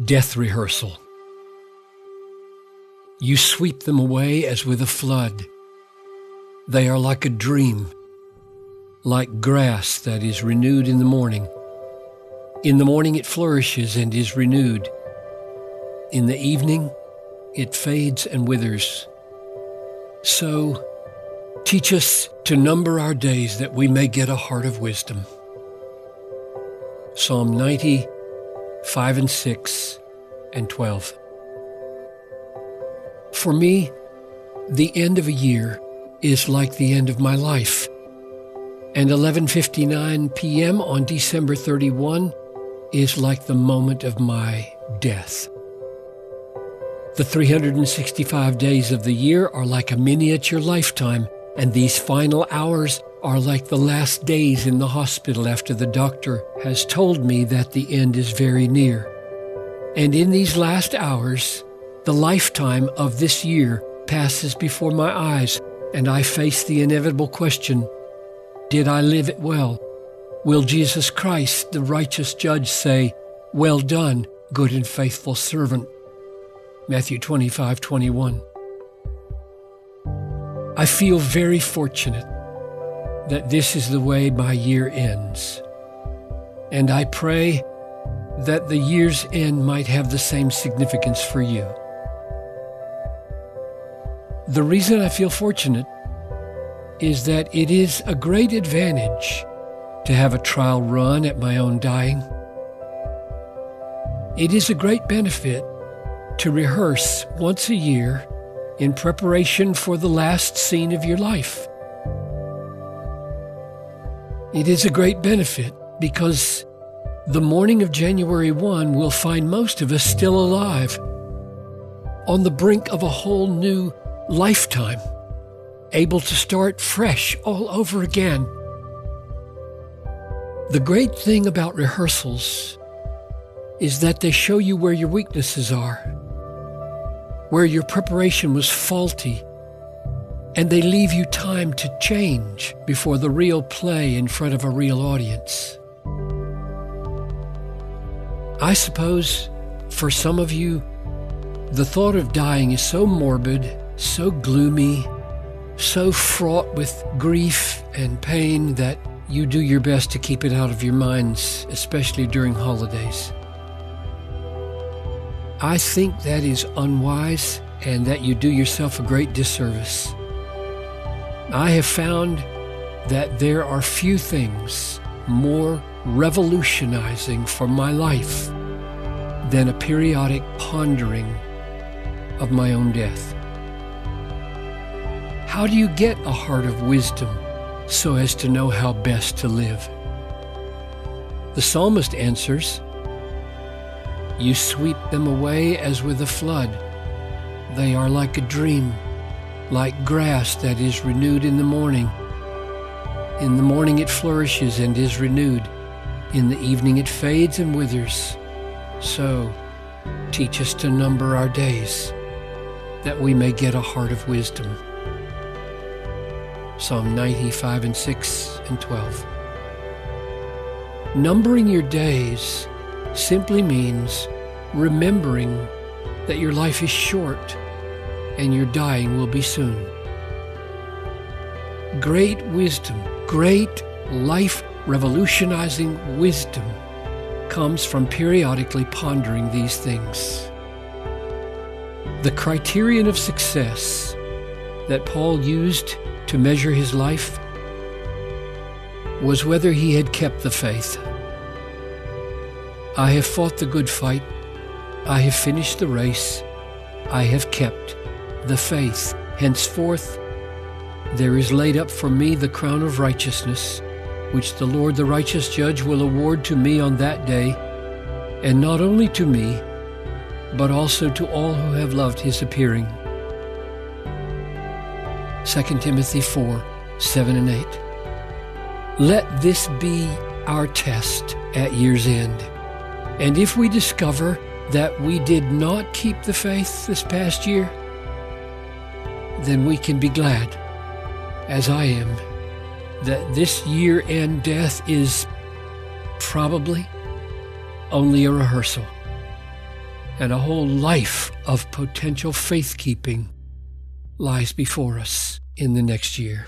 Death rehearsal. You sweep them away as with a flood. They are like a dream, like grass that is renewed in the morning. In the morning it flourishes and is renewed. In the evening it fades and withers. So teach us to number our days that we may get a heart of wisdom. Psalm 90, 5 and 6 and 12. For me, the end of a year is like the end of my life, and 11:59 p.m. on December 31 is like the moment of my death. The 365 days of the year are like a miniature lifetime, and these final hours are like the last days in the hospital after the doctor has told me that the end is very near. And in these last hours, the lifetime of this year passes before my eyes, and I face the inevitable question, did I live it well? Will Jesus Christ, the righteous judge, say, "Well done, good and faithful servant"? Matthew 25:21. I feel very fortunate that this is the way my year ends, and I pray that the year's end might have the same significance for you. The reason I feel fortunate is that it is a great advantage to have a trial run at my own dying. It is a great benefit to rehearse once a year in preparation for the last scene of your life. It is a great benefit because the morning of January 1 will find most of us still alive, on the brink of a whole new lifetime, able to start fresh all over again. The great thing about rehearsals is that they show you where your weaknesses are, where your preparation was faulty, and they leave you time to change before the real play in front of a real audience. I suppose for some of you, the thought of dying is so morbid, so gloomy, so fraught with grief and pain that you do your best to keep it out of your minds, especially during holidays. I think that is unwise and that you do yourself a great disservice. I have found that there are few things more revolutionizing for my life than a periodic pondering of my own death. How do you get a heart of wisdom so as to know how best to live? The psalmist answers, "You sweep them away as with a flood. They are like a dream, like grass that is renewed in the morning. In the morning it flourishes and is renewed. In the evening it fades and withers. So teach us to number our days, that we may get a heart of wisdom." Psalm 95 and 6 and 12. Numbering your days simply means remembering that your life is short and your dying will be soon. Great wisdom, great life-revolutionizing wisdom comes from periodically pondering these things. The criterion of success that Paul used to measure his life was whether he had kept the faith. I have fought the good fight. I have finished the race. I have kept the faith. Henceforth, there is laid up for me the crown of righteousness, which the Lord, the righteous judge, will award to me on that day, and not only to me, but also to all who have loved his appearing. 2 Timothy 4, 7 and 8. Let this be our test at year's end. And if we discover that we did not keep the faith this past year, then we can be glad, as I am, that this year-end death is probably only a rehearsal. and a whole life of potential faith-keeping lies before us in the next year.